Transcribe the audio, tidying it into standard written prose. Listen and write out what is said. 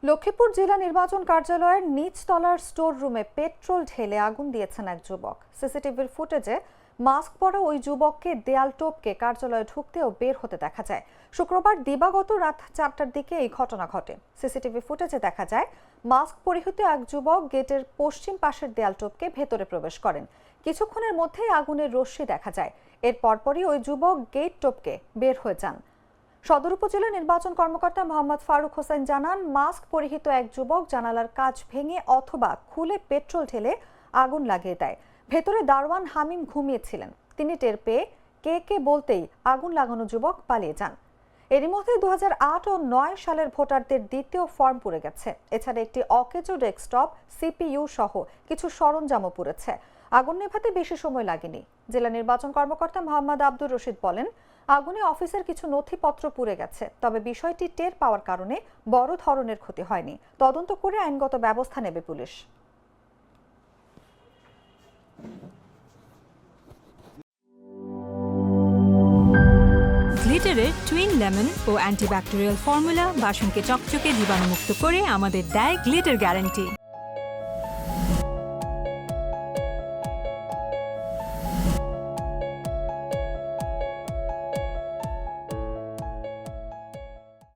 লক্ষ্মীপুর জেলা নির্বাচন কার্যালয়ের নিচতলার স্টোর রুমে পেট্রোল ঢেলে আগুন দিয়েছেন এক যুবক। সিসিটিভির ফুটেজে মাস্ক পরা ওই যুবককে দেয়াল টপকে কার্যালয়ে ঢুকতে ও বের হতে দেখা যায়। শুক্রবার দিবাগত রাত 4টার দিকে এই ঘটনা ঘটে। সিসিটিভি ফুটেজে দেখা যায় মাস্ক পরিহিত এক যুবক গেটের পশ্চিম পাশের দেয়াল টপকে ভেতরে প্রবেশ করেন। কিছুক্ষণের মধ্যেই আগুনের রশ্মি দেখা যায়। এর পরপরই ওই যুবক গেট টপকে বের হয়ে যান। সদর উপজেলা নির্বাচন কর্মকর্তা মোহাম্মদ ফারুক হোসেন জানান, মাস্ক পরিহিত এক যুবক জানালার কাঁচ ভেঙে অথবা খুলে পেট্রোল ঢেলে আগুন লাগিয়ে দেয়। ভেতরে দারোয়ান হামিম ঘুমিয়েছিলেন। তিনি টের পেয়ে কে বলতেই আগুন লাগানো যুবক পালিয়ে যান। এরই মধ্যে 2008 ও 9 সালের ভোটারদের দ্বিতীয় ফর্ম পুড়ে গেছে। এছাড়া একটি অকেজো ডেস্কটপ, সিপিইউ সহ কিছু সরঞ্জামও পুড়েছে। আগুন নেভাতে বেশি সময় লাগেনি। জেলা নির্বাচন কর্মকর্তা মোহাম্মদ আব্দুর রশিদ বলেন, আগুনে অফিসের কিছু নথিপত্র পুড়ে গেছে, তবে বিষয়টি টের পাওয়ার কারণে বড় ধরনের ক্ষতি হয়নি। তদন্ত করে আইনগত ব্যবস্থা নেবে পুলিশ। গ্লিটারের টুইন লেমন ও অ্যান্টিব্যাকটেরিয়াল ফর্মুলা বাসনকে চকচকে জীবাণুমুক্ত করে আমাদের দেয় গ্লিটার গ্যারান্টি।